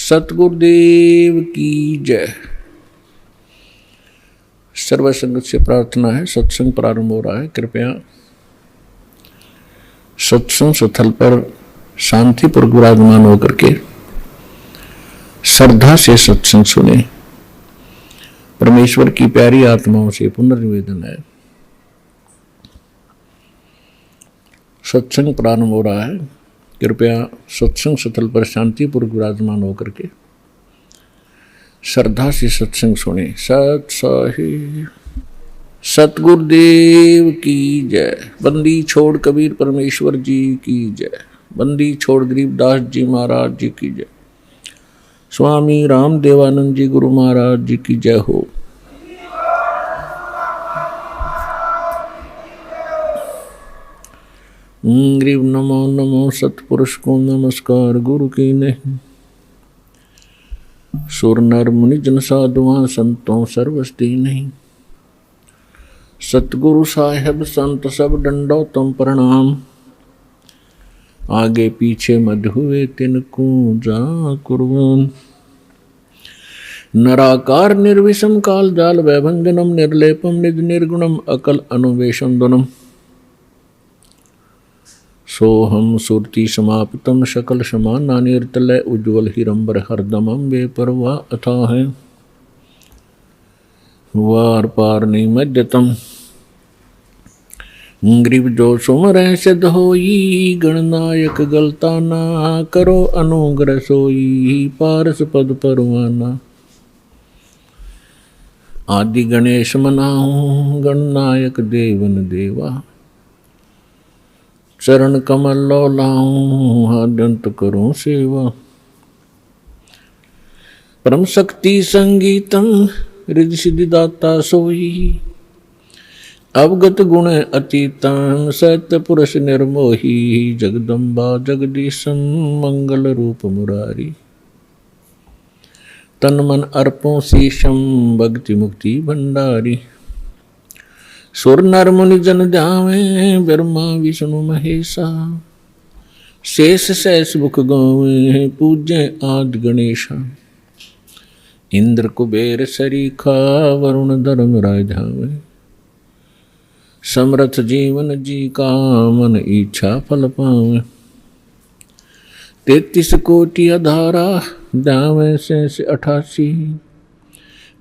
सतगुरुदेव की जय। सर्व संगत से प्रार्थना है, सत्संग प्रारंभ हो रहा है। कृपया सत्संग स्थल पर शांतिपूर्वक विराजमान होकर के श्रद्धा से सत्संग सुने। परमेश्वर की प्यारी आत्माओं से पुनर्निवेदन है, सत्संग प्रारंभ हो रहा है। कृपया सत्संग स्थल पर शांतिपूर्वक विराजमान होकर के श्रद्धा से सत्संग सुने। सत साहिब सतगुरुदेव की जय। बंदी छोड़ कबीर परमेश्वर जी की जय। बंदी छोड़ गरीबदास जी महाराज जी की जय। स्वामी राम देवानंद जी गुरु महाराज जी की जय हो। ग्रीव नमो नमो सतपुरुष को नमस्कार गुरु की नहीं। सुर नर मुनि जन साधुआं संतों सर्वस्ती नहीं। सतगुरु साहेब संत सब डंडो तुम प्रणाम। आगे पीछे मध हुए तिनको जा कुर्बान। नराकार निर्विषम काल जाल वैभंजनम निर्लेपम निज निर्गुणम अकल अनुवेशम दुनम। सोहम सुरति समाप्तम सकल समान निर्तलय उज्ज्वल हिरंबर हरदमम वे परवा अथा है वार पार निमज्जतम। ग्रीव जो सुमर सिद्ध होई गणनायक गलता ना करो अनुग्रह सोई पारस पद परवाना। आदि गणेश मनाऊं गणनायक देवन देवा। चरण कमल लो लाऊं हादंत करूं सेवा। परम शक्ति संगीतम रिद्धि सिद्धि दाता सोई। अवगत गुण अतीतम सत्य पुरुष निर्मोही। जगदम्बा जगदीशम मंगल रूप मुरारी। तन मन अर्पों शीशम भक्ति मुक्ति भंडारी। सुर नर मुनि जन ध्यावे ब्रह्मा विष्णु महेशा। शेष सहस मुख गावे पूज्य आदि गणेशा। इंद्र कुबेर सरीखा वरुण धर्म राय ध्यावे। समर्थ जीवन जी का मन इच्छा फल पावे। 33 कोटि अधारा ध्यावे शेष 88।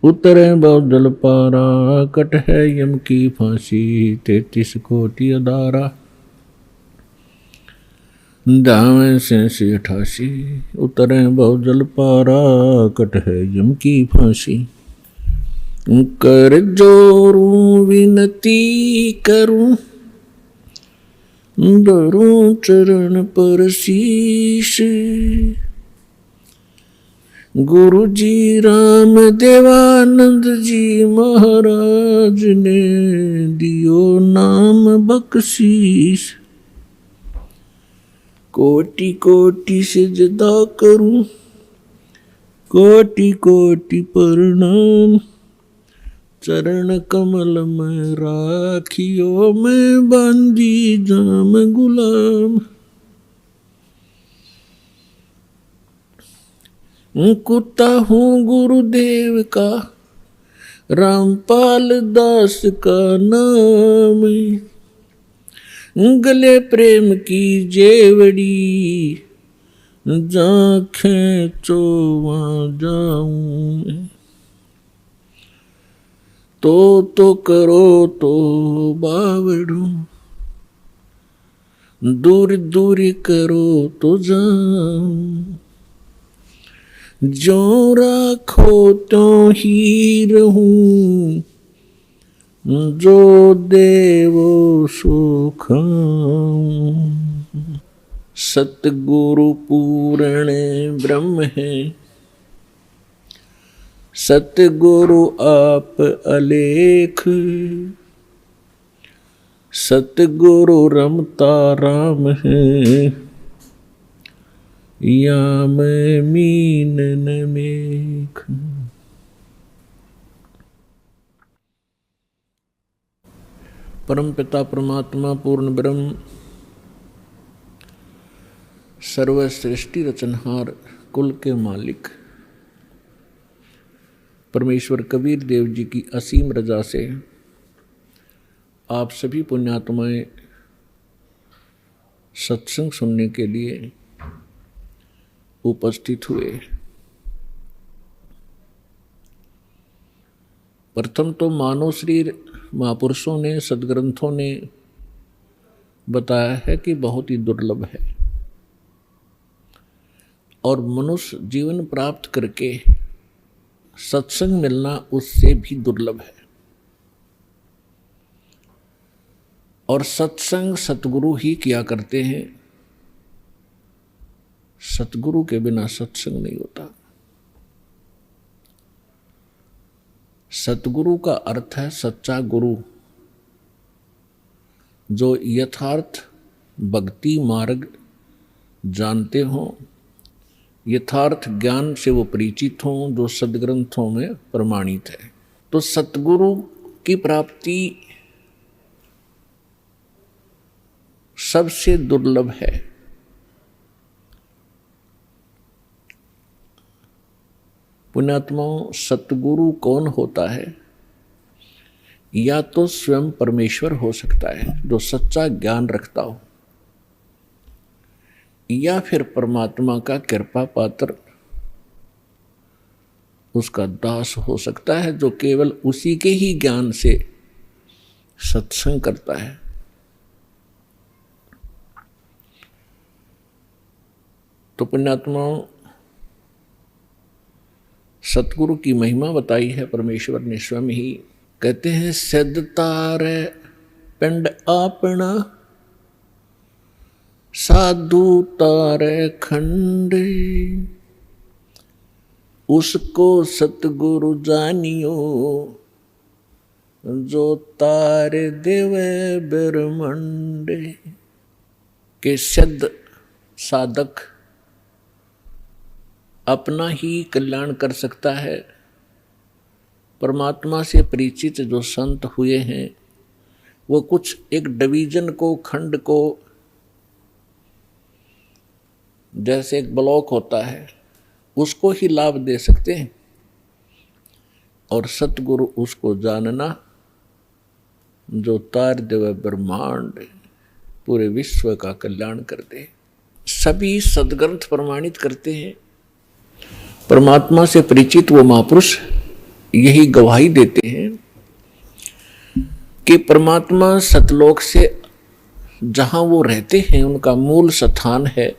उतरे बहुदल पारा कट है यम की फांसी। 33 कोटि अदारा दावे से 88। उतरे बहुदल पारा कट है यम की फांसी। कर जोरूं विनती करूं धरूं चरण पर शीश। गुरु जी राम देवानंद जी महाराज ने दियो नाम बख्शीश। कोटि कोटि सिजदा करूं कोटि कोटि प्रणाम। चरण कमल में राखियो मैं बांधी जाम गुलाम। कुत्ता हूँ गुरुदेव का रामपाल दास का नाम। गले प्रेम की जेवड़ी जाखें चोवा जाऊं। तो करो तो बावड़ू दूर दूर करो तो जाऊं। जो राखो तो ही रहूं जो देवो सुख। सतगुरु पूर्ण ब्रह्म है सतगुरु आप अलेख। सतगुरु रमता राम है या मैं मीन न मेख। परम पिता परमात्मा पूर्ण ब्रह्म सर्व सृष्टि रचनहार कुल के मालिक परमेश्वर कबीर देव जी की असीम रजा से आप सभी पुण्यात्माएं सत्संग सुनने के लिए उपस्थित हुए। प्रथम तो मानव शरीर महापुरुषों ने, सदग्रंथों ने बताया है कि बहुत ही दुर्लभ है और मनुष्य जीवन प्राप्त करके सत्संग मिलना उससे भी दुर्लभ है। और सत्संग सतगुरु ही किया करते हैं, सतगुरु के बिना सत्संग नहीं होता। सतगुरु का अर्थ है सच्चा गुरु, जो यथार्थ भक्ति मार्ग जानते हों, यथार्थ ज्ञान से वो परिचित हों, जो सदग्रंथों में प्रमाणित है। तो सतगुरु की प्राप्ति सबसे दुर्लभ है। पुण्यात्माओं, सतगुरु कौन होता है? या तो स्वयं परमेश्वर हो सकता है जो सच्चा ज्ञान रखता हो, या फिर परमात्मा का कृपा पात्र उसका दास हो सकता है जो केवल उसी के ही ज्ञान से सत्संग करता है। तो पुण्यात्माओं, सतगुरु की महिमा बताई है परमेश्वर ने स्वयं ही। कहते हैं सिद्ध तारे पिंड आपना, साधु तारे खंडे, उसको सतगुरु जानियो, जो तारे देवे ब्रह्मंडे। के सिद्ध साधक अपना ही कल्याण कर सकता है। परमात्मा से परिचित जो संत हुए हैं वो कुछ एक डिवीजन को, खंड को, जैसे एक ब्लॉक होता है उसको ही लाभ दे सकते हैं, और सतगुरु उसको जानना जो तार देव ब्रह्मांड पूरे विश्व का कल्याण कर दे। सभी सदग्रंथ प्रमाणित करते हैं, परमात्मा से परिचित वो महापुरुष यही गवाही देते हैं कि परमात्मा सतलोक से जहाँ वो रहते हैं उनका मूल स्थान है,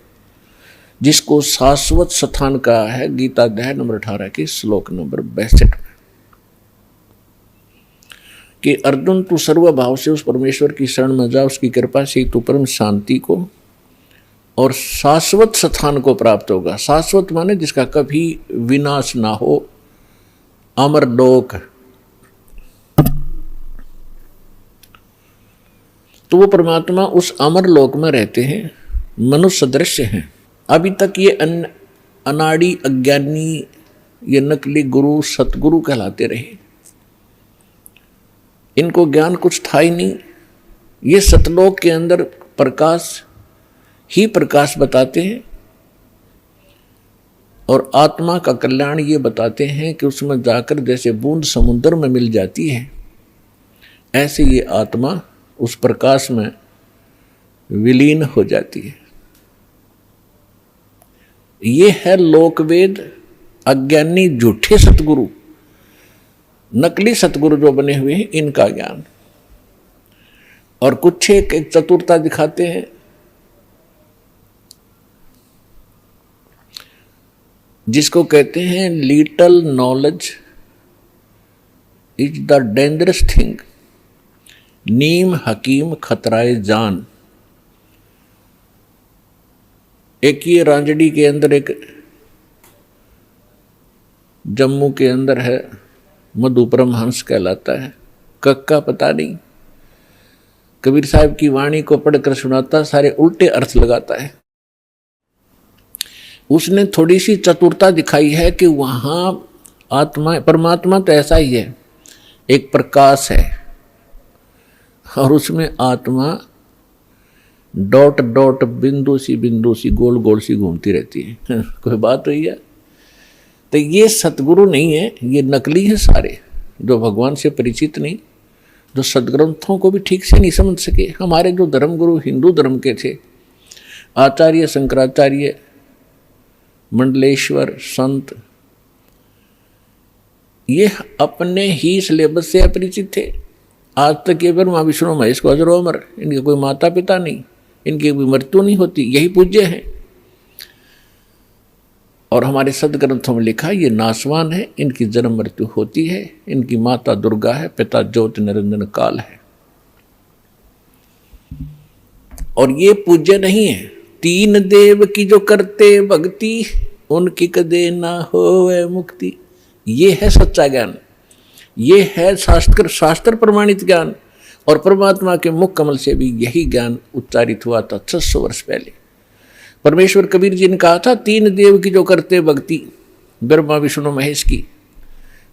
जिसको शाश्वत स्थान कहा है गीता अध्याय नंबर 18 के श्लोक नंबर 62 में, कि अर्जुन तू सर्व भाव से उस परमेश्वर की शरण में जा, उसकी कृपा से तू परम शांति को और शाश्वत स्थान को प्राप्त होगा। शाश्वत माने जिसका कभी विनाश ना हो, अमर लोक। तो वो परमात्मा उस अमर लोक में रहते हैं, मनुष्य सदृश हैं। अभी तक ये अनाड़ी अज्ञानी, ये नकली गुरु सतगुरु कहलाते रहे, इनको ज्ञान कुछ था ही नहीं। ये सतलोक के अंदर प्रकाश ही प्रकाश बताते हैं और आत्मा का कल्याण ये बताते हैं कि उसमें जाकर जैसे बूंद समुद्र में मिल जाती है, ऐसे ये आत्मा उस प्रकाश में विलीन हो जाती है। ये है लोकवेद। अज्ञानी झूठे सतगुरु, नकली सतगुरु जो बने हुए हैं, इनका ज्ञान। और कुछ एक चतुरता दिखाते हैं, जिसको कहते हैं little knowledge is the dangerous thing, नीम हकीम खतराए जान। एक ये रांजड़ी के अंदर, एक जम्मू के अंदर है, मधु परमहंस कहलाता है, कक्का पता नहीं, कबीर साहब की वाणी को पढ़कर सुनाता, सारे उल्टे अर्थ लगाता है। उसने थोड़ी सी चतुरता दिखाई है कि वहां आत्मा, परमात्मा तो ऐसा ही है, एक प्रकाश है और उसमें आत्मा डॉट डॉट बिंदु सी गोल गोल सी घूमती रहती है। कोई बात हुई है? तो ये सतगुरु नहीं है, ये नकली है सारे, जो भगवान से परिचित नहीं, जो सदग्रंथों को भी ठीक से नहीं समझ सके। हमारे जो धर्मगुरु हिंदू धर्म के थे, आचार्य शंकराचार्य, मंडलेश्वर संत, ये अपने ही सिलेबस से अपरिचित थे। आज तक ये ब्रह्मा विष्णु महेश को अजरो अमर, इनके कोई माता पिता नहीं, इनकी कोई मृत्यु नहीं होती, यही पूज्य हैं। और हमारे सदग्रंथों में लिखा ये नासवान है, इनकी जन्म मृत्यु होती है, इनकी माता दुर्गा है, पिता ज्योति निरंजन काल है। और ये पूज्य नहीं है। तीन देव की जो करते भक्ति, उनकी कदे ना होवे मुक्ति। ये है सच्चा ज्ञान, ये है शास्त्र प्रमाणित ज्ञान। और परमात्मा के मुख कमल से भी यही ज्ञान उच्चारित हुआ था 600 वर्ष पहले। परमेश्वर कबीर जी ने कहा था, तीन देव की जो करते भक्ति, ब्रह्मा विष्णु महेश की,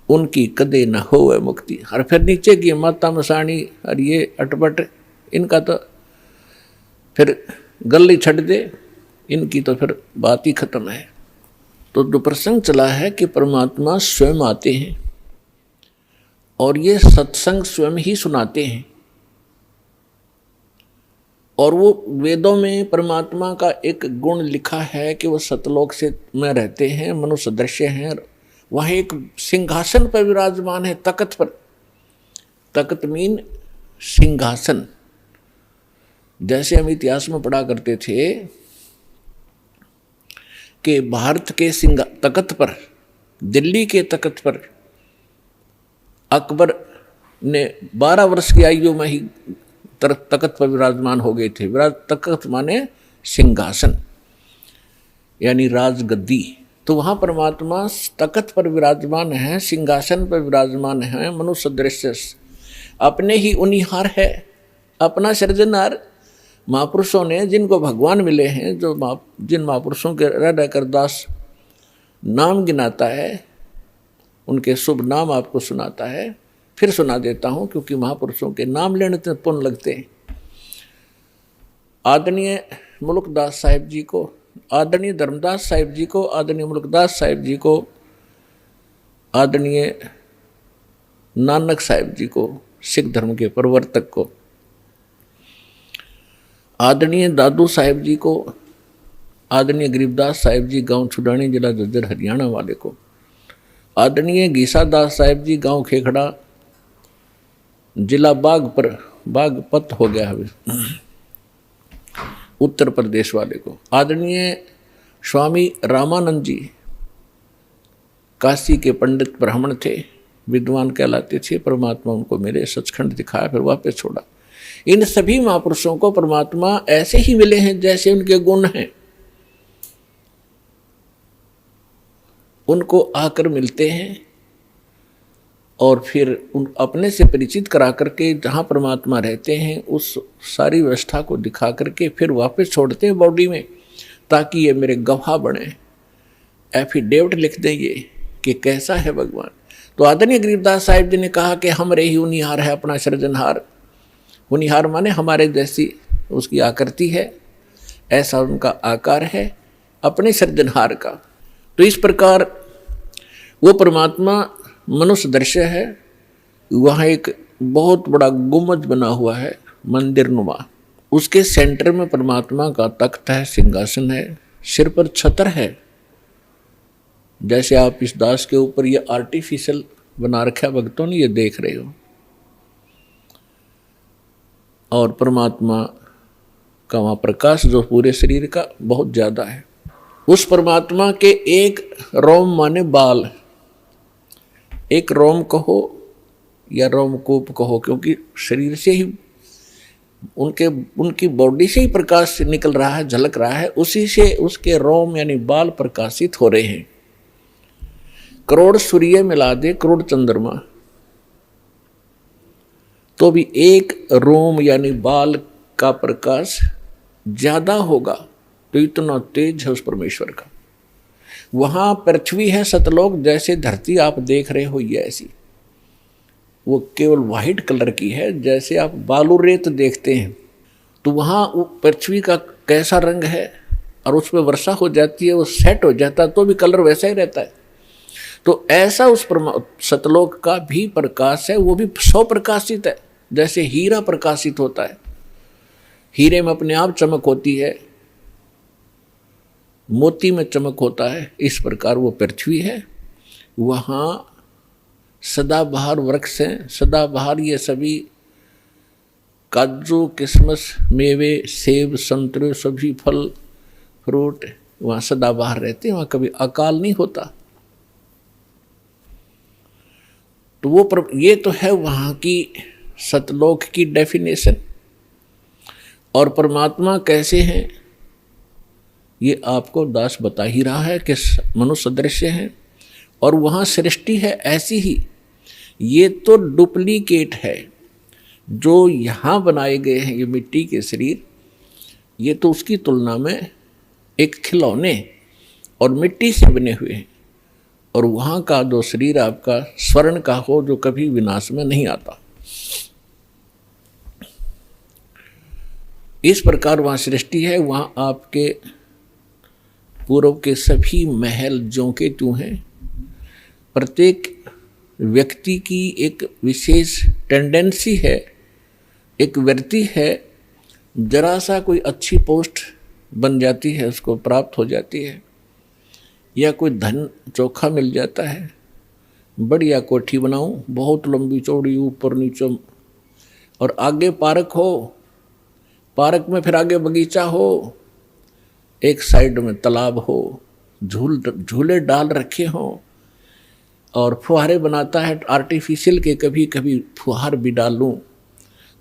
उनकी कदे न होवे मुक्ति। और फिर नीचे की माता मसाणी और ये अटपट, इनका तो फिर गली छट दे, इनकी तो फिर बात ही खत्म है। तो जो प्रसंग चला है कि परमात्मा स्वयं आते हैं और ये सत्संग स्वयं ही सुनाते हैं। और वो वेदों में परमात्मा का एक गुण लिखा है कि वो सतलोक से में रहते हैं, मनुष्य दृश्य हैं। वहाँ एक सिंहासन पर विराजमान है, तख्त पर। तख्त मीन सिंहासन। जैसे हम इतिहास में पढ़ा करते थे कि भारत के तख्त पर, दिल्ली के तख्त पर अकबर ने 12 वर्ष की आयु में ही तख्त पर विराजमान हो गए थे। तख्त माने सिंहासन यानी राजगद्दी। तो वहाँ परमात्मा तख्त पर विराजमान है, सिंहासन पर विराजमान है, मनुष्य दृश्य अपने ही उनिहार है, अपना सृजनहार। महापुरुषों ने जिनको भगवान मिले हैं, जो जिन महापुरुषों के रह कर दास नाम गिनाता है, उनके शुभ नाम आपको सुनाता है। फिर सुना देता हूँ क्योंकि महापुरुषों के नाम लेने से पुण्य लगते हैं। आदरणीय मुल्कदास साहिब जी को, आदरणीय धर्मदास साहिब जी को, आदरणीय मुल्कदास साहिब जी को, आदरणीय नानक साहिब जी को, सिख धर्म के प्रवर्तक को, आदरणीय दादू साहिब जी को, आदरणीय गरीबदास साहिब जी गांव छुडानी जिला झज्जर हरियाणा वाले को, आदरणीय गीसा दास साहिब जी गांव खेखड़ा जिला बागपत हो गया है उत्तर प्रदेश वाले को, आदरणीय स्वामी रामानंद जी काशी के पंडित ब्राह्मण थे, विद्वान कहलाते थे। परमात्मा उनको मेरे सचखंड दिखाया, फिर वापस छोड़ा। इन सभी महापुरुषों को परमात्मा ऐसे ही मिले हैं जैसे उनके गुण हैं, उनको आकर मिलते हैं और फिर उन अपने से परिचित करा करके जहाँ परमात्मा रहते हैं उस सारी व्यवस्था को दिखा करके फिर वापस छोड़ते हैं बॉडी में, ताकि ये मेरे गवाह बने, एफिडेविट लिख दें ये कि कैसा है भगवान। तो आदरणीय गरीबदास साहिब जी ने कहा कि हमरे ही उनिहार है अपना सृजनहार। उनिहार माने हमारे जैसी उसकी आकृति है, ऐसा उनका आकार है अपने सृजनहार का। तो इस प्रकार वो परमात्मा मनुष्य दृश्य है। वहाँ एक बहुत बड़ा गुम्बद बना हुआ है मंदिर नुमा, उसके सेंटर में परमात्मा का तख्त है, सिंहासन है, सिर पर छतर है। जैसे आप इस दास के ऊपर ये आर्टिफिशियल बना रखा भक्तों ने, ये देख रहे हो। और परमात्मा का वहाँ प्रकाश जो पूरे शरीर का बहुत ज़्यादा है। उस परमात्मा के एक रोम माने बाल, एक रोम कहो या रोमकूप कहो, क्योंकि शरीर से ही उनकी बॉडी से ही प्रकाश निकल रहा है, झलक रहा है, उसी से उसके रोम यानी बाल प्रकाशित हो रहे हैं। करोड़ सूर्य मिला दे, करोड़ चंद्रमा, तो भी एक रोम यानी बाल का प्रकाश ज्यादा होगा। तो इतना तेज है उस परमेश्वर का। वहां पृथ्वी है सतलोक, जैसे धरती आप देख रहे हो ये ऐसी, वो केवल वाइट कलर की है, जैसे आप बालू रेत देखते हैं। तो वहाँ वो पृथ्वी का कैसा रंग है और उस पर वर्षा हो जाती है, वो सेट हो जाता है तो भी कलर वैसा ही रहता है। तो ऐसा उस सतलोक का भी प्रकाश है, वो भी स्वप्रकाशित है। जैसे हीरा प्रकाशित होता है, हीरे में अपने आप चमक होती है, मोती में चमक होता है, इस प्रकार वो पृथ्वी है। वहाँ सदाबहार वृक्ष हैं, सदाबहार ये सभी काजू किशमिश मेवे सेब संतरे सभी फल फ्रूट वहाँ सदाबहार रहते हैं, वहाँ कभी अकाल नहीं होता। तो वो ये तो है वहाँ की सतलोक की डेफिनेशन। और परमात्मा कैसे हैं ये आपको दास बता ही रहा है कि मनुष्य दृश्य हैं और वहाँ सृष्टि है ऐसी ही। ये तो डुप्लीकेट है जो यहाँ बनाए गए हैं, ये मिट्टी के शरीर, ये तो उसकी तुलना में एक खिलौने और मिट्टी से बने हुए हैं। और वहाँ का जो शरीर आपका स्वर्ण का हो जो कभी विनाश में नहीं आता। इस प्रकार वहाँ सृष्टि है। वहाँ आपके पूर्व के सभी महल ज्यों के त्यों हैं। प्रत्येक व्यक्ति की एक विशेष टेंडेंसी है, एक वृत्ति है, जरा सा कोई अच्छी पोस्ट बन जाती है उसको प्राप्त हो जाती है, या कोई धन चोखा मिल जाता है, बढ़िया कोठी बनाऊं बहुत लंबी चौड़ी ऊपर नीचे, और आगे पार्क हो, पार्क में फिर आगे बगीचा हो, एक साइड में तालाब हो, झूले डाल रखे हों और फुहारे बनाता है आर्टिफिशियल के, कभी कभी फुहार भी डाल लूँ,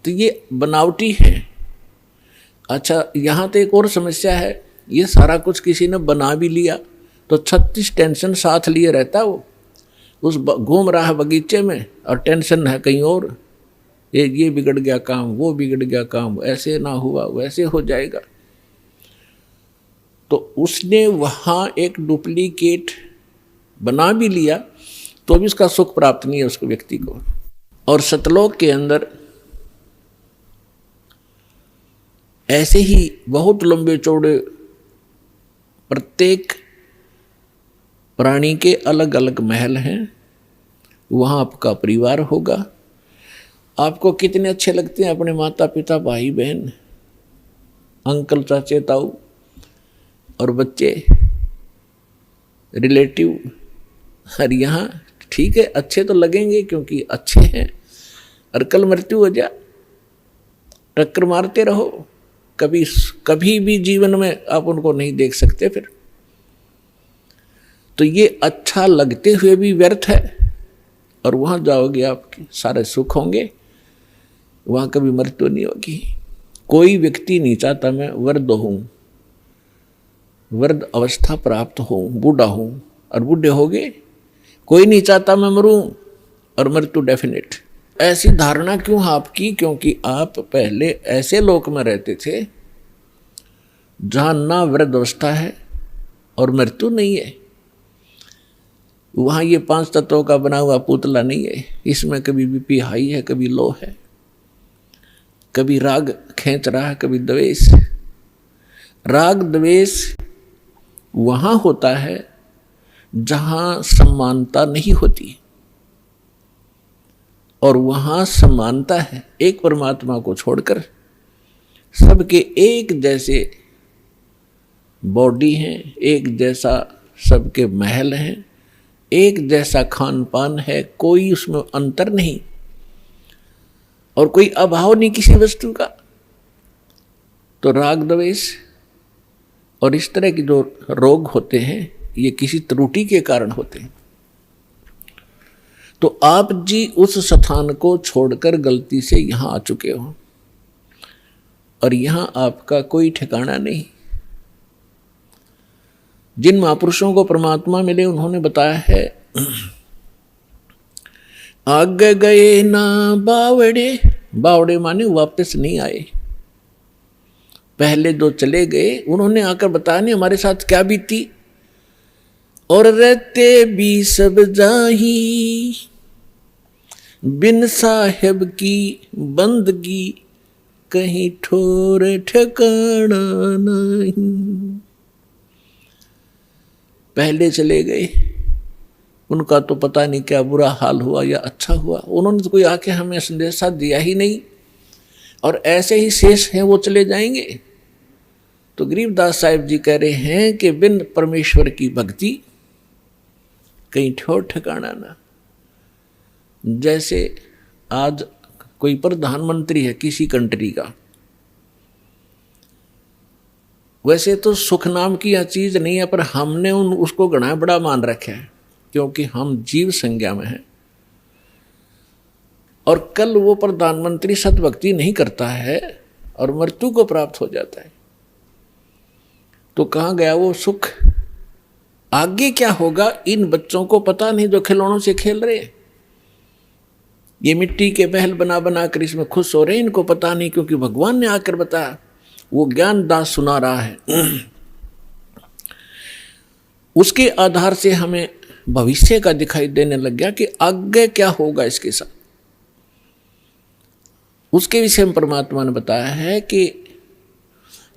तो ये बनावटी है। अच्छा, यहाँ तो एक और समस्या है, ये सारा कुछ किसी ने बना भी लिया तो 36 टेंशन साथ लिए रहता है। वो उस घूम रहा है बगीचे में और टेंशन है कहीं और, ये बिगड़ गया काम, वो बिगड़ गया काम, ऐसे ना हुआ वैसे हो जाएगा। तो उसने वहाँ एक डुप्लीकेट बना भी लिया तो भी उसका सुख प्राप्त नहीं है उसको व्यक्ति को। और सतलोक के अंदर ऐसे ही बहुत लंबे चौड़े प्रत्येक प्राणी के अलग अलग महल हैं। वहाँ आपका परिवार होगा। आपको कितने अच्छे लगते हैं अपने माता पिता भाई बहन अंकल चाचे ताऊ और बच्चे रिलेटिव। और यहाँ ठीक है अच्छे तो लगेंगे क्योंकि अच्छे हैं, और कल मृत्यु हो जा टक्कर मारते रहो, कभी भी जीवन में आप उनको नहीं देख सकते फिर। तो ये अच्छा लगते हुए भी व्यर्थ है। और वहाँ जाओगे आपके सारे सुख होंगे, वहाँ कभी मृत्यु नहीं होगी। कोई व्यक्ति नहीं चाहता मैं वृद्ध हूँ, वृद्ध अवस्था प्राप्त हूँ, बूढ़ा हूँ, और बूढ़े हो गए। कोई नहीं चाहता मैं मरूं और मृत्यु डेफिनेट। ऐसी धारणा क्यों आपकी? क्योंकि आप पहले ऐसे लोक में रहते थे जहाँ ना वृद्ध अवस्था है और मृत्यु नहीं है। वहाँ ये 5 तत्वों का बना हुआ पुतला नहीं है। इसमें कभी बीपी हाई है, कभी लो है, कभी राग खींच रहा है, कभी द्वेष। राग द्वेष वहाँ होता है जहाँ समानता नहीं होती, और वहाँ समानता है। एक परमात्मा को छोड़कर सबके एक जैसे बॉडी हैं, एक जैसा सबके महल हैं, एक जैसा खान पान है, कोई उसमें अंतर नहीं और कोई अभाव नहीं किसी वस्तु का। तो राग द्वेष और इस तरह के जो रोग होते हैं ये किसी त्रुटि के कारण होते हैं। तो आप जी उस स्थान को छोड़कर गलती से यहां आ चुके हो और यहां आपका कोई ठिकाना नहीं। जिन महापुरुषों को परमात्मा मिले उन्होंने बताया है, आगे गए ना बावड़े, बावड़े माने वापस नहीं आए। पहले जो चले गए उन्होंने आकर बताया नहीं हमारे साथ क्या बीती, और रहते भी सब जाही बिन साहेब की बंदगी कहीं ठोर ठिकाना नहीं। पहले चले गए, उनका तो पता नहीं क्या बुरा हाल हुआ या अच्छा हुआ, उन्होंने तो कोई आके हमें संदेशा दिया ही नहीं, और ऐसे ही शेष हैं वो चले जाएंगे। तो गरीबदास साहिब जी कह रहे हैं कि बिन परमेश्वर की भक्ति कहीं ठोर ठिकाना ना। जैसे आज कोई प्रधानमंत्री है किसी कंट्री का, वैसे तो सुख नाम की यह चीज नहीं है, पर हमने उसको घना बड़ा मान रखा है, क्योंकि हम जीव संज्ञा में हैं। और कल वो प्रधानमंत्री सतभक्ति नहीं करता है और मृत्यु को प्राप्त हो जाता है, तो कहाँ गया वो सुख? आगे क्या होगा इन बच्चों को पता नहीं, जो खिलौनों से खेल रहे हैं, ये मिट्टी के महल बना बना कर इसमें खुश हो रहे हैं, इनको पता नहीं, क्योंकि भगवान ने आकर बताया। वो ज्ञान दास सुना रहा है, उसके आधार से हमें भविष्य का दिखाई देने लग गया कि आगे क्या होगा इसके साथ। उसके विषय में परमात्मा ने बताया है कि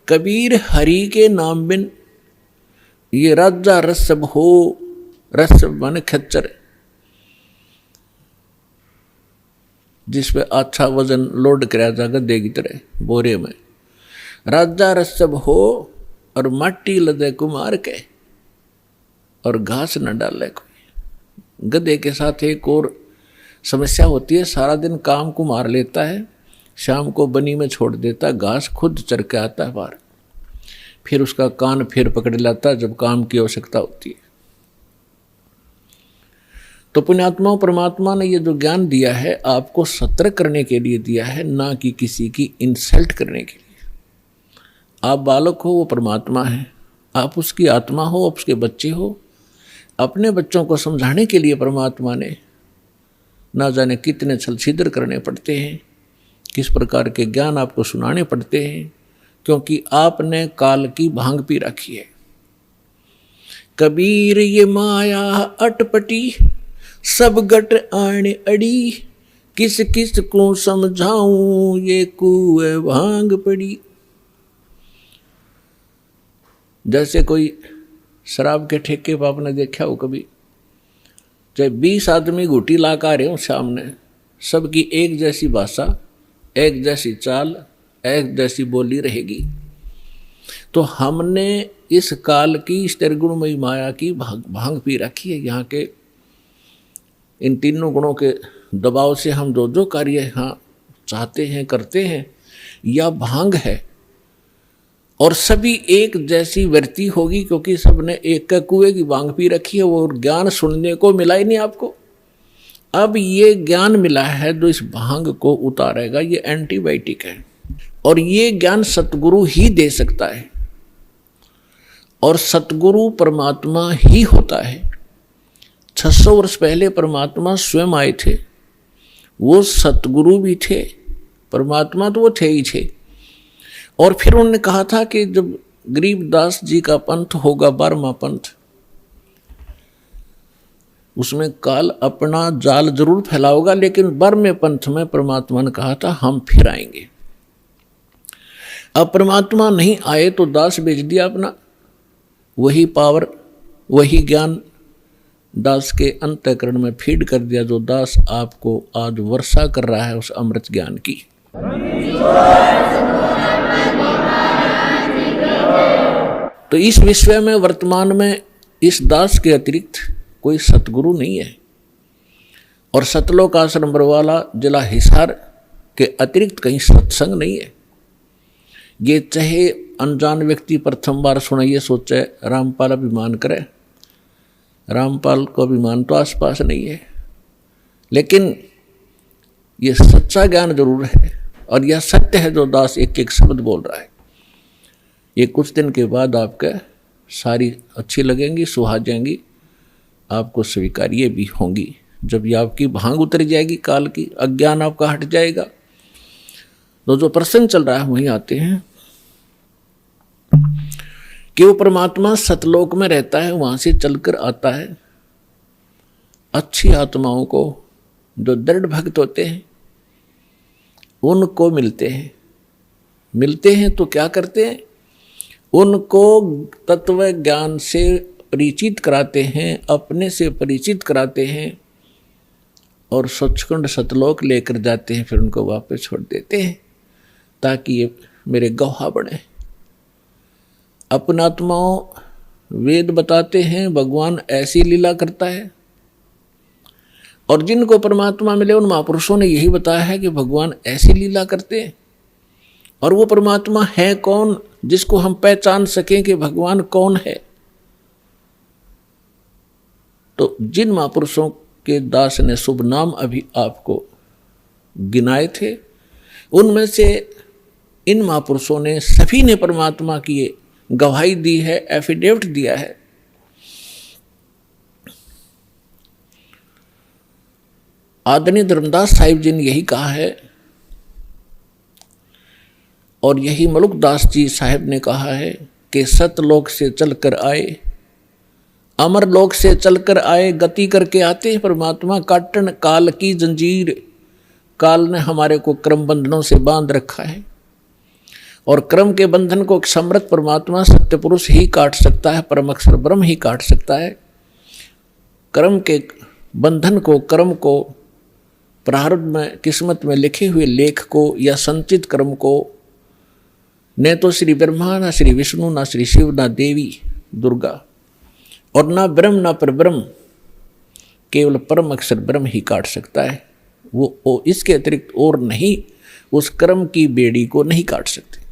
कबीर हरि के नाम बिन ये राजा रसब हो, रसब माने खच्चर, जिसपे अच्छा वजन लोड कराया जाएगा गद्दे की तरह बोरे में, राजा रसब हो और माटी लदे कुमार के और घास न डाले कोई। गधे के साथ एक और समस्या होती है, सारा दिन काम को मार लेता है, शाम को बनी में छोड़ देता, घास खुद चर के आता है बाहर, फिर उसका कान फिर पकड़ लाता जब काम की आवश्यकता होती है। तो पुण्यात्माओं, परमात्मा ने ये जो ज्ञान दिया है आपको सतर्क करने के लिए दिया है, ना कि किसी की इंसल्ट करने के लिए। आप बालक हो, वो परमात्मा है, आप उसकी आत्मा हो, आप उसके बच्चे हो। अपने बच्चों को समझाने के लिए परमात्मा ने ना जाने कितने छल छिद्र करने पड़ते हैं, किस प्रकार के ज्ञान आपको सुनाने पड़ते हैं, क्योंकि आपने काल की भांग पी रखी है। कबीर ये माया अटपटी, सब गट आने अड़ी, किस किस को समझाऊं ये कुए भांग पड़ी। जैसे कोई शराब के ठेके पर आपने देखा हो कभी, चाहे 20 आदमी घूटी ला कर आ रहे हो सामने, सबकी एक जैसी भाषा, एक जैसी चाल, एक जैसी बोली रहेगी। तो हमने इस काल की इस त्रिगुणमयी माया की भांग पी रखी है। यहाँ के इन तीनों गुणों के दबाव से हम जो जो कार्य यहाँ चाहते हैं करते हैं, यह भांग है। और सभी एक जैसी वृत्ति होगी, क्योंकि सबने एक का कुएं की भांग पी रखी है। वो ज्ञान सुनने को मिला ही नहीं आपको। अब ये ज्ञान मिला है जो इस भांग को उतारेगा, ये एंटीबायोटिक है, और ये ज्ञान सतगुरु ही दे सकता है। और सतगुरु परमात्मा ही होता है। 600 वर्ष पहले परमात्मा स्वयं आए थे, वो सतगुरु भी थे, परमात्मा तो वो थे ही थे। और फिर उन्होंने कहा था कि जब गरीबदास जी का पंथ होगा 12वां पंथ, उसमें काल अपना जाल जरूर फैलाओगा, लेकिन 12वें पंथ में परमात्मा ने कहा था हम फिर आएंगे। अब परमात्मा नहीं आए तो दास भेज दिया अपना, वही पावर वही ज्ञान दास के अंतःकरण में फीड कर दिया, जो दास आपको आज वर्षा कर रहा है उस अमृत ज्ञान की। तो इस विश्व में वर्तमान में इस दास के अतिरिक्त कोई सतगुरु नहीं है। और सतलोक आश्रम बरवाला जिला हिसार के अतिरिक्त कहीं सत्संग नहीं है। ये चाहे अनजान व्यक्ति प्रथम बार सुनाइए सोचे रामपाल अभिमान करे, रामपाल को अभिमान तो आसपास नहीं है, लेकिन ये सच्चा ज्ञान जरूर है। और यह सत्य है जो दास एक एक शब्द बोल रहा है। ये कुछ दिन के बाद आपके सारी अच्छी लगेंगी, सुहा जाएंगी, आपको स्वीकार्य भी होंगी। जब ये आपकी भांग उतर जाएगी, काल की अज्ञान आपका हट जाएगा, तो जो प्रसंग चल रहा है वहीं आते हैं कि वो परमात्मा सतलोक में रहता है, वहां से चलकर आता है। अच्छी आत्माओं को, जो दृढ़ भक्त होते हैं, उनको मिलते हैं। मिलते हैं तो क्या करते हैं, उनको तत्व ज्ञान से परिचित कराते हैं, अपने से परिचित कराते हैं और सचखंड सतलोक लेकर जाते हैं, फिर उनको वापस छोड़ देते हैं ताकि ये मेरे गवाह बने। अपनात्माओं वेद बताते हैं भगवान ऐसी लीला करता है, और जिनको परमात्मा मिले उन महापुरुषों ने यही बताया है कि भगवान ऐसी लीला करते हैं। और वो परमात्मा है कौन जिसको हम पहचान सकें कि भगवान कौन है? तो जिन महापुरुषों के दास ने शुभ नाम अभी आपको गिनाए थे, उनमें से इन महापुरुषों ने सभी ने परमात्मा की गवाही दी है, एफिडेविट दिया है। आदरणीय धर्मदास साहिब जी ने यही कहा है, और यही मलुकदास जी साहिब ने कहा है कि सतलोक से चलकर आए, अमर लोक से चलकर आए, गति करके आते हैं परमात्मा। काटन काल की जंजीर, काल ने हमारे को क्रम बंधनों से बांध रखा है, और क्रम के बंधन को समर्थ परमात्मा सत्य पुरुष ही काट सकता है, परम अक्षर ब्रह्म ही काट सकता है। कर्म के बंधन को, कर्म को, प्रारब्ध में किस्मत में लिखे हुए लेख को या संचित कर्म को न तो श्री ब्रह्मा, ना श्री विष्णु, ना श्री शिव, ना देवी दुर्गा, और ना ब्रह्म ना परब्रह्म, केवल परम अक्षर ब्रह्म ही काट सकता है। वो इसके अतिरिक्त और नहीं, उस कर्म की बेड़ी को नहीं काट सकते।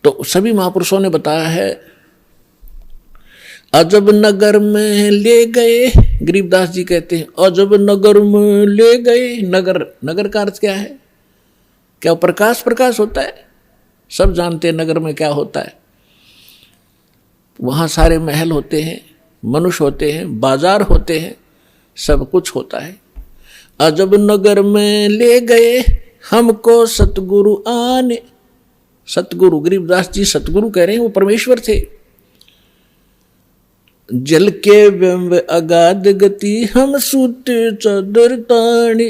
तो सभी महापुरुषों ने बताया है। अजब नगर में ले गए, गरीबदास जी कहते हैं अजब नगर में ले गए। नगर, नगर का अर्थ क्या है? क्या प्रकाश प्रकाश होता है? सब जानते हैं नगर में क्या होता है। वहाँ सारे महल होते हैं, मनुष्य होते हैं, बाजार होते हैं, सब कुछ होता है। अजब नगर में ले गए हमको सतगुरु आने। सतगुरु, गरीबदास जी सतगुरु कह रहे हैं, वो परमेश्वर थे। जल के बिंब अगाध गति हम सूते चादर ताने।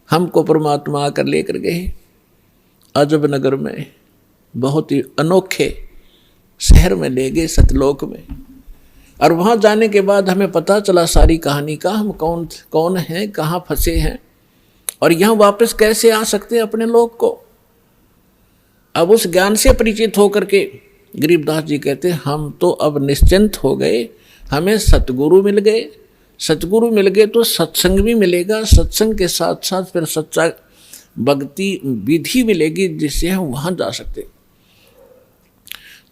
हमको परमात्मा आकर लेकर गए अजब नगर में, बहुत ही अनोखे शहर में ले गए, सतलोक में। और वहाँ जाने के बाद हमें पता चला सारी कहानी का, हम कौन कौन हैं, कहाँ फंसे हैं और यहाँ वापस कैसे आ सकते हैं अपने लोक को। अब उस ज्ञान से परिचित होकर के गरीबदास जी कहते हैं हम तो अब निश्चिंत हो गए, हमें सतगुरु मिल गए। सतगुरु मिल गए तो सत्संग भी मिलेगा, सत्संग के साथ साथ फिर सच्चा भक्ति विधि मिलेगी जिससे हम वहाँ जा सकते।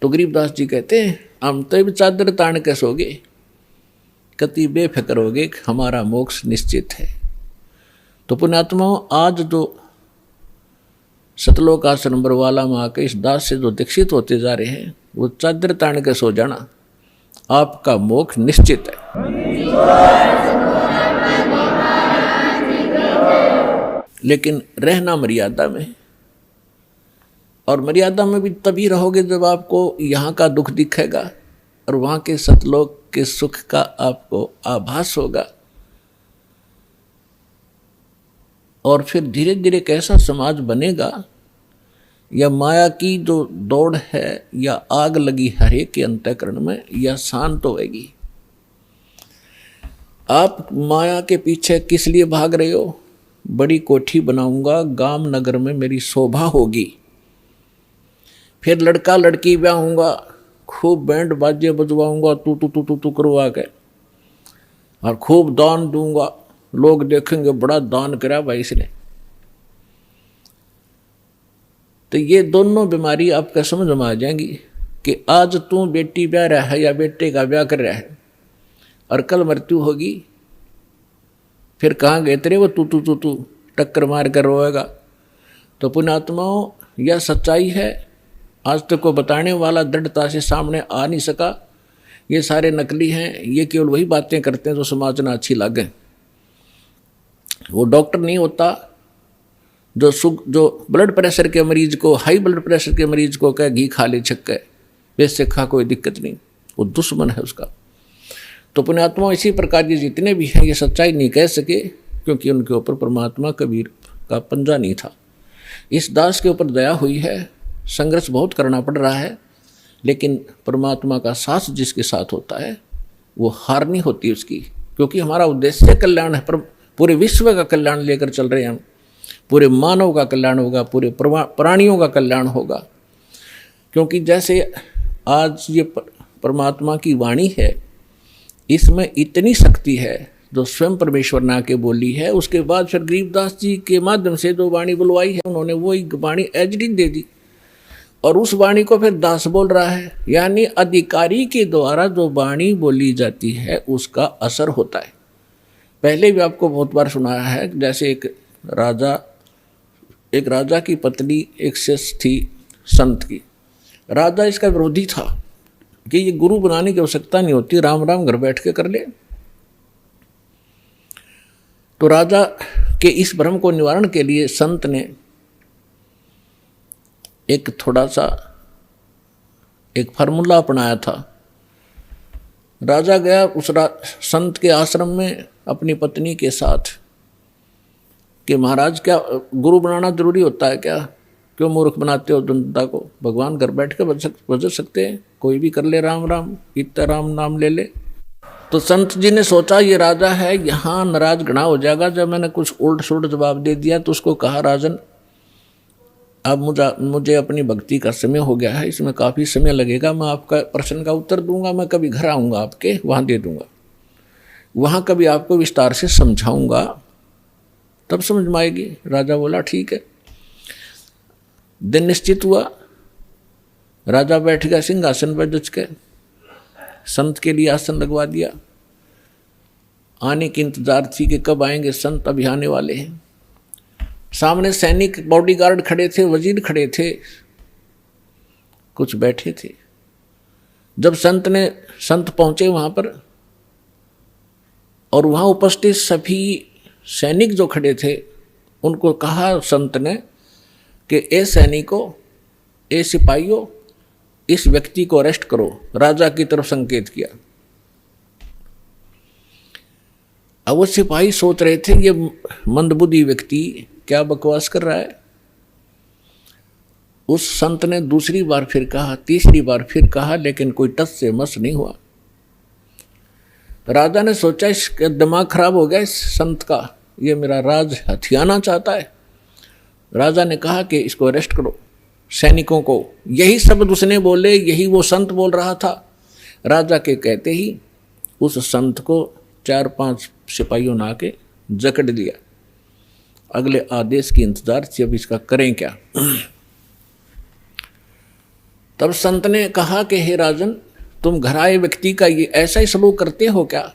तो गरीबदास जी कहते हैं हम तो चादर तान के सोगे, कति बेफिक्र होगे, हमारा मोक्ष निश्चित है। तो पुण्यात्माओं, आज जो सतलोक आश्रम बरवाला माँ के इस दास से जो दीक्षित होते जा रहे हैं, वो चादर तान के सो जाना, आपका मोक्ष निश्चित है। लेकिन रहना मर्यादा में, और मर्यादा में भी तभी रहोगे जब आपको यहाँ का दुख दिखेगा और वहाँ के सतलोक के सुख का आपको आभास होगा। और फिर धीरे धीरे कैसा समाज बनेगा, या माया की जो दौड़ है या आग लगी हर एक के अंतःकरण में, या शांत होएगी। आप माया के पीछे किस लिए भाग रहे हो? बड़ी कोठी बनाऊंगा, गांव नगर में मेरी शोभा होगी, फिर लड़का लड़की ब्याह होऊंगा, खूब बैंड बाजे बजवाऊंगा, तू तू तू तू तू करवा के, और खूब दान दूंगा, लोग देखेंगे बड़ा दान करा भाई इसने। तो ये दोनों बीमारी आपका समझ में आ जाएंगी कि आज तू बेटी ब्याह रहा है या बेटे का ब्याह कर रहा है, और कल मृत्यु होगी, फिर कहाँ गए तेरे वो तू तू तू तू टक्कर मार कर रोएगा। तो पुण्यात्माओं, यह सच्चाई है। आज तक को बताने वाला दृढ़ता से सामने आ नहीं सका। ये सारे नकली हैं, ये केवल वही बातें करते हैं जो समाज में अच्छी लगे। वो डॉक्टर नहीं होता जो ब्लड प्रेशर के मरीज को, हाई ब्लड प्रेशर के मरीज को कहे घी खा ले छक्के, वैसे खा कोई दिक्कत नहीं, वो दुश्मन है उसका। तो पुण्यात्मा, इसी प्रकार के जितने भी हैं ये सच्चाई नहीं कह सके क्योंकि उनके ऊपर परमात्मा कबीर का पंजा नहीं था। इस दास के ऊपर दया हुई है, संघर्ष बहुत करना पड़ रहा है, लेकिन परमात्मा का साथ जिसके साथ होता है वो हार नहीं होती उसकी, क्योंकि हमारा उद्देश्य कल्याण है। पर पूरे विश्व का कल्याण लेकर चल रहे हैं हम, पूरे मानव का कल्याण होगा, पूरे प्राणियों का कल्याण होगा। क्योंकि जैसे आज ये परमात्मा की वाणी है, इसमें इतनी शक्ति है जो स्वयं परमेश्वर ने आके बोली है। उसके बाद फिर गरीबदास जी के माध्यम से जो वाणी बुलवाई है, उन्होंने वो वाणी एचडी दे दी और उस वाणी को फिर दास बोल रहा है। यानी अधिकारी के द्वारा जो वाणी बोली जाती है उसका असर होता है। पहले भी आपको बहुत बार सुनाया है, जैसे एक राजा की पत्नी एक शिष्य थी संत की। राजा इसका विरोधी था कि ये गुरु बनाने की आवश्यकता नहीं होती, राम राम घर बैठ के कर ले। तो राजा के इस भ्रम को निवारण के लिए संत ने एक थोड़ा सा एक फार्मूला अपनाया था। राजा गया उस संत के आश्रम में अपनी पत्नी के साथ कि महाराज क्या गुरु बनाना जरूरी होता है क्या? क्यों मूर्ख बनाते हो जनता को? भगवान घर बैठ के बज सकते हैं, कोई भी कर ले राम राम, इतना राम नाम ले ले। तो संत जी ने सोचा ये राजा है, यहाँ नाराज घना हो जाएगा। जब मैंने कुछ उल्ट सुल्ट जवाब दे दिया तो उसको कहा, राजन अब मुझे अपनी भक्ति का समय हो गया है, इसमें काफ़ी समय लगेगा, मैं आपका प्रश्न का उत्तर दूंगा, मैं कभी घर आऊँगा आपके वहाँ दे दूंगा, वहाँ कभी आपको विस्तार से समझाऊंगा, तब समझ में आएगी। राजा बोला ठीक है। दिन निश्चित हुआ, राजा बैठ गया सिंहासन पर जच के, संत के लिए आसन लगवा दिया। आने की इंतजार थी कि कब आएंगे संत, अभी आने वाले हैं। सामने सैनिक बॉडीगार्ड खड़े थे, वजीर खड़े थे, कुछ बैठे थे। जब संत पहुंचे वहां पर और वहां उपस्थित सभी सैनिक जो खड़े थे उनको कहा संत ने कि ए सैनिकों, ए सिपाहियों, इस व्यक्ति को अरेस्ट करो। राजा की तरफ संकेत किया। अब वो सिपाही सोच रहे थे ये मंदबुद्धि व्यक्ति क्या बकवास कर रहा है। उस संत ने दूसरी बार फिर कहा, तीसरी बार फिर कहा, लेकिन कोई टस से मस नहीं हुआ। राजा ने सोचा इसका दिमाग खराब हो गया इस संत का, ये मेरा राज हथियाना चाहता है। राजा ने कहा कि इसको अरेस्ट करो, सैनिकों को। यही शब्द उसने बोले, यही वो संत बोल रहा था। राजा के कहते ही उस संत को 4-5 सिपाहियों ने आके जकड़ दिया। अगले आदेश की इंतजार थी, अब इसका करें क्या। तब संत ने कहा कि हे राजन, तुम घर आए व्यक्ति का ये ऐसा ही सलूक करते हो क्या?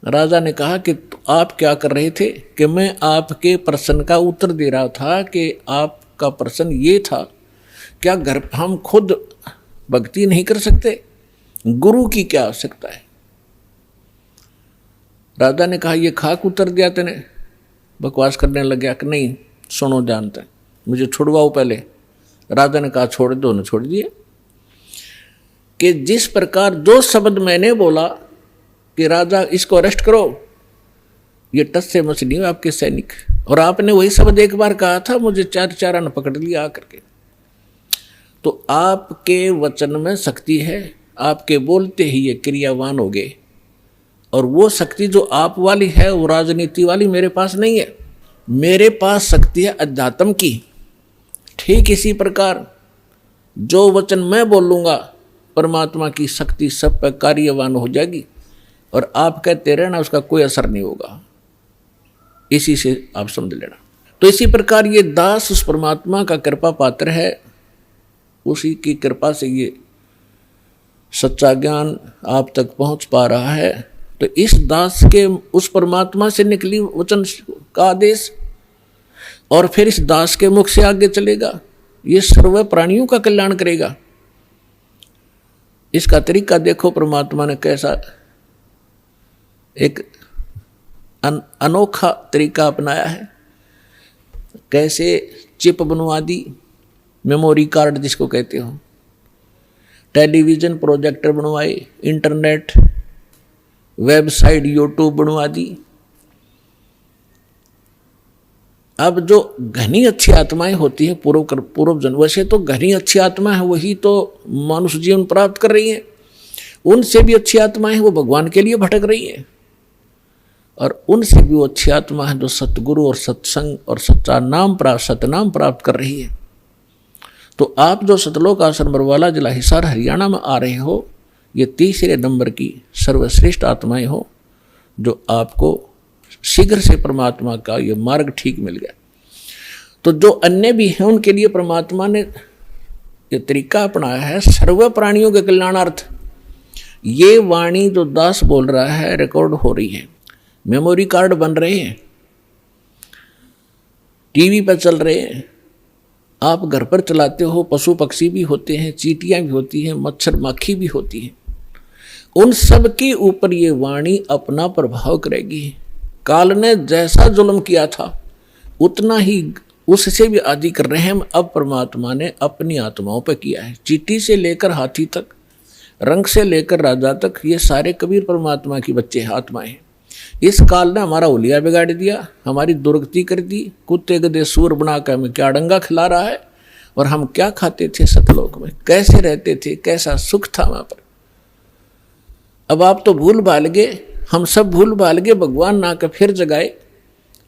राजा ने कहा कि आप क्या कर रहे थे? कि मैं आपके प्रश्न का उत्तर दे रहा था कि आपका प्रश्न ये था, क्या घर हम खुद भक्ति नहीं कर सकते? गुरु की क्या आवश्यकता है? राजा ने कहा ये खाक उत्तर दिया तेने, बकवास करने लग गया कि नहीं सुनो जानते, मुझे छुड़वाओ पहले। राजा ने कहा छोड़ दो, ने छोड़ दिए। कि जिस प्रकार जो शब्द मैंने बोला कि राजा इसको अरेस्ट करो, ये टस से मस नहीं हुआ आपके सैनिक, और आपने वही शब्द एक बार कहा था, मुझे चारा ने पकड़ लिया आकर के। तो आपके वचन में शक्ति है, आपके बोलते ही ये क्रियावान हो गए, और वो शक्ति जो आप वाली है वो राजनीति वाली मेरे पास नहीं है। मेरे पास शक्ति है अध्यात्म की। ठीक इसी प्रकार जो वचन मैं बोलूँगा परमात्मा की शक्ति सब पर कार्यवान हो जाएगी, और आप कहते रहना उसका कोई असर नहीं होगा। इसी से आप समझ लेना। तो इसी प्रकार ये दास उस परमात्मा का कृपा पात्र है, उसी की कृपा से ये सच्चा ज्ञान आप तक पहुंच पा रहा है। तो इस दास के उस परमात्मा से निकली वचन का आदेश और फिर इस दास के मुख से आगे चलेगा, ये सर्व प्राणियों का कल्याण करेगा। इसका तरीका देखो, परमात्मा ने कैसा एक अनोखा तरीका अपनाया है। कैसे चिप बनवा दी, मेमोरी कार्ड जिसको कहते हो, टेलीविज़न प्रोजेक्टर बनवाए, इंटरनेट वेबसाइट यूट्यूब बनवा दी, अब जो घनी अच्छी आत्माएं होती हैं पूर्व जन्म, वैसे तो घनी अच्छी आत्मा है वही तो मनुष्य जीवन प्राप्त कर रही है, उनसे भी अच्छी आत्माएं हैं वो भगवान के लिए भटक रही है, और उनसे भी वो अच्छी आत्मा है जो सतगुरु और सत्संग और सतनाम प्राप्त कर रही है। तो आप जो सतलोक आश्रम बरवाला जिला हिसार हरियाणा में आ रहे हो, ये तीसरे नंबर की सर्वश्रेष्ठ आत्माएं हो जो आपको शीघ्र से परमात्मा का ये मार्ग ठीक मिल गया। तो जो अन्य भी हैं उनके लिए परमात्मा ने ये तरीका अपनाया है सर्व प्राणियों के कल्याणार्थ। ये वाणी जो दास बोल रहा है रिकॉर्ड हो रही है, मेमोरी कार्ड बन रहे हैं, टीवी पर चल रहे हैं, आप घर पर चलाते हो, पशु पक्षी भी होते हैं, चींटियां भी होती हैं, मच्छर माखी भी होती हैं, उन सब के ऊपर ये वाणी अपना प्रभाव करेगी। काल ने जैसा जुल्म किया था उतना ही उससे भी अधिक रहम अब परमात्मा ने अपनी आत्माओं पर किया है। चींटी से लेकर हाथी तक, रंग से लेकर राजा तक, ये सारे कबीर परमात्मा की बच्चे आत्माएं हैं। इस काल ने हमारा उलिया बिगाड़ दिया, हमारी दुर्गति कर दी, कुत्ते गधे सूर बना कर हमें क्या डंगा खिला रहा है, और हम क्या खाते थे सतलोक में, कैसे रहते थे, कैसा सुख था वहां पर। अब आप तो भूल भाल गए, हम सब भूल भाल गए, भगवान ना कर फिर जगाए,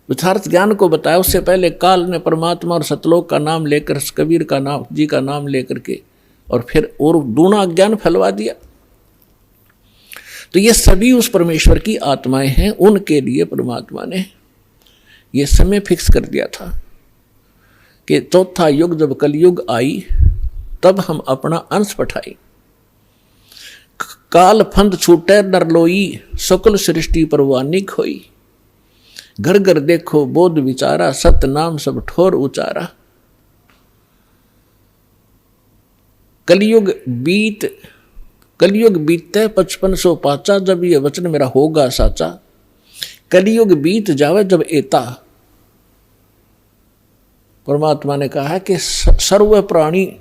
यथार्थ ज्ञान को बताया। उससे पहले काल ने परमात्मा और सतलोक का नाम लेकर, कबीर का नाम जी का नाम लेकर के, और फिर और दूना अज्ञान फैलवा दिया। तो ये सभी उस परमेश्वर की आत्माएं हैं, उनके लिए परमात्मा ने ये समय फिक्स कर दिया था कि चौथा युग जब कलयुग आई तब हम अपना अंश पठाई। काल फंद छूटे नरलोई, सकल सृष्टि परवानी खोई, घर घर देखो बोध विचारा, सत नाम सब ठोर उचारा। कलयुग बीते 5500 पाचा, जब ये वचन मेरा होगा साचा। कलयुग बीत जावे जब एता, परमात्मा ने कहा है कि सर्व प्राणी,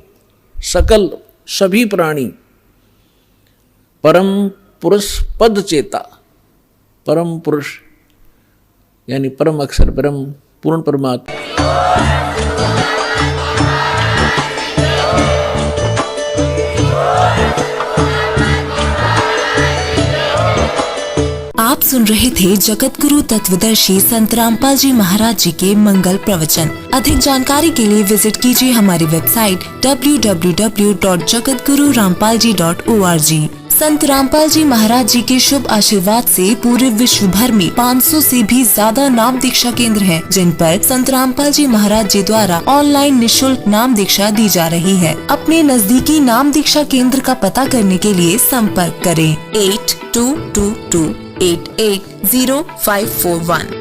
सकल सभी प्राणी परम पुरुष पद चेता, परम पुरुष यानी परम अक्षर ब्रह्म पूर्ण परमात्मा। आप सुन रहे थे जगत गुरु तत्वदर्शी संत रामपाल जी महाराज जी के मंगल प्रवचन। अधिक जानकारी के लिए विजिट कीजिए हमारी वेबसाइट www.jagatgururampalji.org। संत रामपाल जी महाराज जी के शुभ आशीर्वाद से पूरे विश्व भर में 500 से भी ज्यादा नाम दीक्षा केंद्र हैं, जिन पर संत रामपाल जी महाराज जी द्वारा ऑनलाइन निशुल्क नाम दीक्षा दी जा रही है। अपने नजदीकी नाम दीक्षा केंद्र का पता करने के लिए संपर्क करें 8222880541।